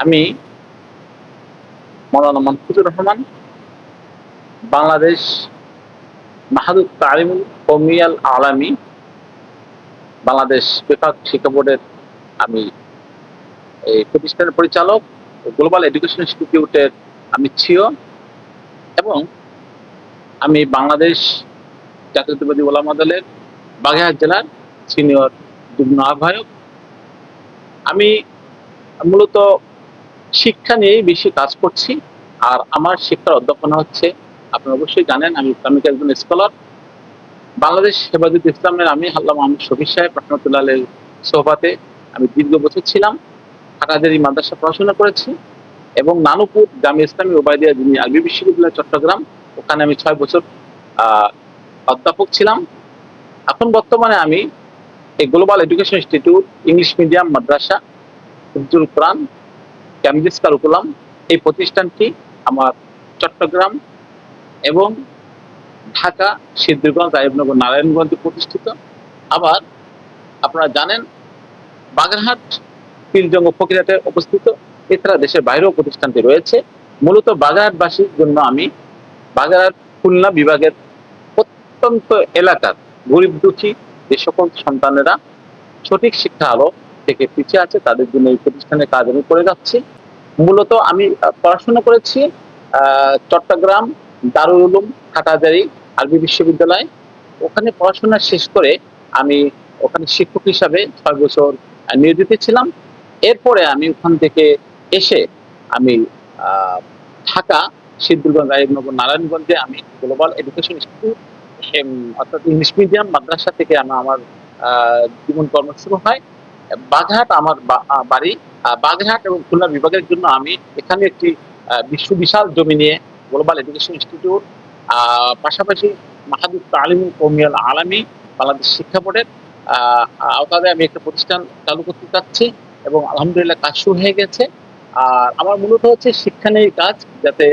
আমি মৌলানা মাহফুজুর রহমান, বাংলাদেশ মাহাদুর তালিমুল কওমিয়াল আলামী বাংলাদেশ বিভাগ শিক্ষা বোর্ডের আমি এই প্রতিষ্ঠানের পরিচালক, গ্লোবাল এডুকেশন ইনস্টিটিউটের আমি সিইও এবং আমি বাংলাদেশ জাতীয়তাবাদী ওলামা দলের বাগেরহাট জেলার সিনিয়র যুগ্ম আহ্বায়ক। আমি মূলত শিক্ষা নিয়েই বেশি কাজ করছি। আর আমার শিক্ষার অধ্যাপনা হচ্ছে, আপনারা অবশ্যই জানেন আমি ইসলামিক একজন স্কলার। বাংলাদেশ হেফাজত ইসলামের আমি আল্লামা মোহাম্মদ শফিক সাহেব রহমতুল্লাহ আলাইহির সোহবাতে আমি দীর্ঘ বছর ছিলাম। হাটহাজারী মাদ্রাসা পড়াশোনা করেছি এবং নানুপুর জামিয়া ইসলামী ওবায়দিয়া দিনী আরবি বিশ্ববিদ্যালয় চট্টগ্রাম, ওখানে আমি 6 বছর অধ্যাপক ছিলাম। এখন বর্তমানে আমি এই global education institute English medium madrasa Hifzul Quran Cambridge curriculum, এই প্রতিষ্ঠানটি আমার চট্টগ্রাম এবং ঢাকা, সিদ্ধিরগঞ্জ, আইয়ুবনগর, নারায়ণগঞ্জে প্রতিষ্ঠিত। আবার আপনারা জানেন বাগেরহাট, পীরজঙ্গ, ফকিরহাটে অবস্থিত। এছাড়া দেশের বাইরেও প্রতিষ্ঠানটি রয়েছে। মূলত বাগেরহাটবাসীর জন্য আমি বাগেরহাট খুলনা বিভাগের প্রত্যন্ত এলাকার গরিব দুঃখী যে সকল সন্তানেরা সঠিক শিক্ষা আলো থেকে পিছিয়ে আছে তাদের জন্য এই প্রতিষ্ঠানের কাজ আমি করে যাচ্ছি। মূলত আমি পড়াশোনা করেছি চট্টগ্রাম দারুল উলুম হাটহাজারী আরবি বিশ্ববিদ্যালয়। ওখানে পড়াশোনা শেষ করে আমি ওখানে শিক্ষক হিসাবে 6 বছর নিয়োজিত ছিলাম। এরপরে আমি ওখান থেকে এসে আমি ঢাকা, সিদ্ধিরগঞ্জ, আইয়ুবনগর, নারায়ণগঞ্জে আমি গ্লোবাল এডুকেশন ইনস্টিটিউট অর্থাৎ ইংলিশ মিডিয়াম মাদ্রাসা থেকে আমার জীবন কর্ম শুরু হয়। বাগেরহাট আমার বাড়ি। বাগেরহাট এবং খুলনা বিভাগের জন্য আমি এখানে একটি বিশাল জমি নিয়ে গ্লোবাল এডুকেশন ইনস্টিটিউট, পাশাপাশি মাহাদুর তালিমুল কওমিয়াল আলামী বাংলাদেশ শিক্ষা বোর্ডের আওতাতে আমি একটা প্রতিষ্ঠান চালু করতে চাচ্ছি এবং আলহামদুলিল্লাহ কাজ শুরু হয়ে গেছে। আর আমার মূলত হচ্ছে শিক্ষা নিয়ে কাজ, যাতে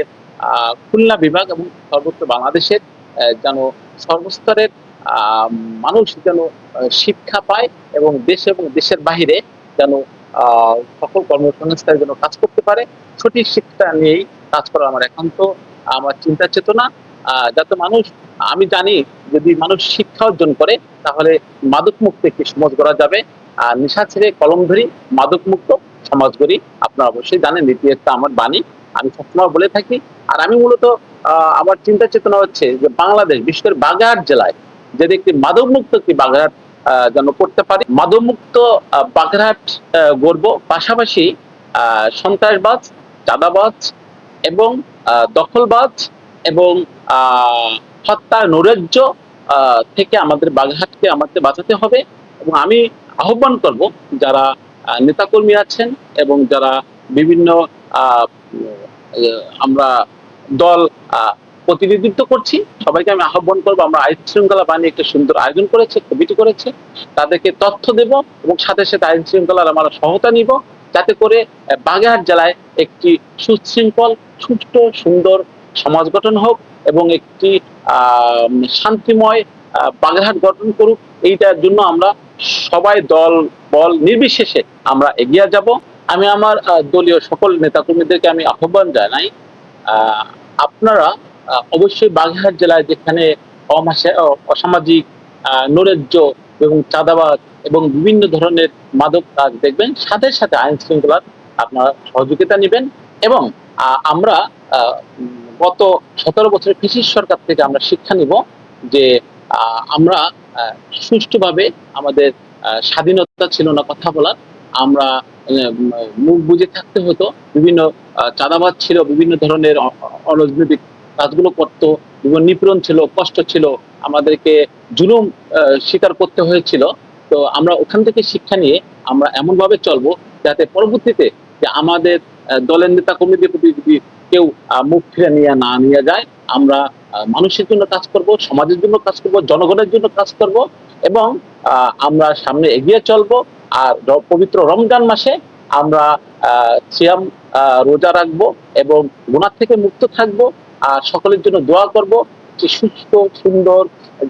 খুলনা বিভাগ এবং সর্বত্র বাংলাদেশের যেন সর্বস্তরের মানুষ যেন শিক্ষা পায় এবং দেশের বাহিরে যেন সকল কর্মসংস্থানের জন্য কাজ করতে পারে। সঠিক শিক্ষা নিয়েই কাজ করা আমার একান্ত আমার চিন্তা চেতনা। যাতে মানুষ, আমি জানি যদি মানুষ শিক্ষা অর্জন করে তাহলে মাদক মুক্ত একটি সমাজ গড়া যাবে। আর নেশা ছেড়ে কলম ধরি, মাদক মুক্ত সমাজ গড়ি। আপনারা অবশ্যই জানেন এটি একটা আমার বাণী, আমি সবসময় বলে থাকি। আর আমি মূলত আমার চিন্তা চেতনা হচ্ছে যে বাংলাদেশ, বিশেষ করে বাগেরহাট জেলায় যদি একটি মাদক মুক্ত একটি বাগেরহাট যেন করতে পারি, মাদক মুক্ত বাগেরহাট গড়ব। পাশাপাশি সন্ত্রাসবাজ, চাঁদাবাজ এবং দখলবাজ এবং হত্যা, নৈরাজ্য থেকে আমাদের বাগেরহাটকে আমাদের বাঁচাতে হবে। এবং আমি আহ্বান করব যারা নেতাকর্মী আছেন এবং যারা বিভিন্ন আমরা দল প্রতিনিধিত্ব করছি, সবাইকে আমি আহ্বান করবো, আমরা আইন শৃঙ্খলা বাহিনী একটা সুন্দর আয়োজন করেছে, কমিটি করেছে, তাদেরকে তথ্য দেব এবং সাথে সাথে আইন শৃঙ্খলার আমরা সহায়তা নিব, যাতে করে বাগেরহাট জেলায় একটি সুশৃঙ্খল, সুষ্ঠু, সুন্দর সমাজ গঠন হোক এবং একটি শান্তিময় বাগেরহাট গঠন করুক। এইটার জন্য আমরা সবাই দল বল নির্বিশেষে আমরা এগিয়ে যাব। আমি আমার দলীয় সকল নেতাকর্মীদেরকে আমি আহ্বান জানাই, আপনারা অবশ্যই বাগেরহাট জেলায় যেখানে অসামাজিক, নৈরাজ্য এবং চাঁদাবাজ এবং বিভিন্ন ধরনের মাদক কাজ দেখবেন, সাথে সাথে আইন শৃঙ্খলার আপনারা সহযোগিতা নেবেন। এবং আমরা গত 17 বছরের ফ্যাসিস্ট সরকার থেকে আমরা শিক্ষা নিব যে আমরা সুষ্ঠুভাবে, আমাদের স্বাধীনতা ছিল না কথা বলার, আমরা মুখ বুজে থাকতে হতো, বিভিন্ন চাঁদাবাজ ছিল, বিভিন্ন ধরনের অরাজনৈতিক কাজগুলো করতো, বিভিন্ন নিপীড়ন ছিল, কষ্ট ছিল, আমাদেরকে জুলুম স্বীকার করতে হয়েছিল। তো আমরা ওখান থেকে শিক্ষা নিয়ে আমরা এমনভাবে চলবো যাতে পরবর্তীতে যে আমাদের দলের নেতা কর্মীদের প্রতি যদি কেউ মুখ ফিরে নিয়ে যায়, আমরা মানুষের জন্য কাজ করব, সমাজের জন্য কাজ করব, জনগণের জন্য কাজ করব এবং আমরা সামনে এগিয়ে চলবো। আর পবিত্র রমজান মাসে আমরা সিয়াম রোজা রাখবো এবং গুনাহ থেকে মুক্ত থাকবো। আর সকলের জন্য দোয়া করব যে সুস্থ, সুন্দর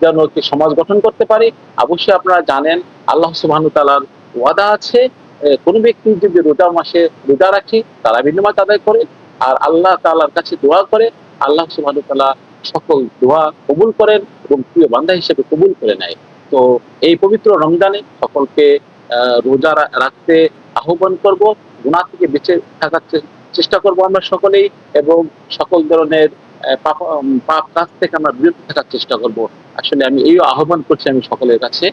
যেন একটি সমাজ গঠন করতে পারি। অবশ্যই আপনারা জানেন আল্লাহ সুবহানাহু ওয়া তাআলার ওয়াদা আছে কোনো ব্যক্তি যদি রোজা মাসে রোজা রাখে তারা বিনিময় আদায় করে আর আল্লাহ তাআলার কাছে দোয়া করে, আল্লাহ সুবহানাহু ওয়া তাআলা সকল দোয়া কবুল করেন এবং প্রিয় বান্দা হিসেবে কবুল করে নেয়। তো এই পবিত্র রমজানে সকলকে রোজা রাখতে আহ্বান করব, গুনাহ থেকে বেঁচে থাকার চেষ্টা করব আমরা সকলেই, এবং সকল ধরনের পাপ কাজ থেকে আমরা বিরত থাকার চেষ্টা করব। আসলে আমি এই আহ্বান করছি আমি সকলের কাছে।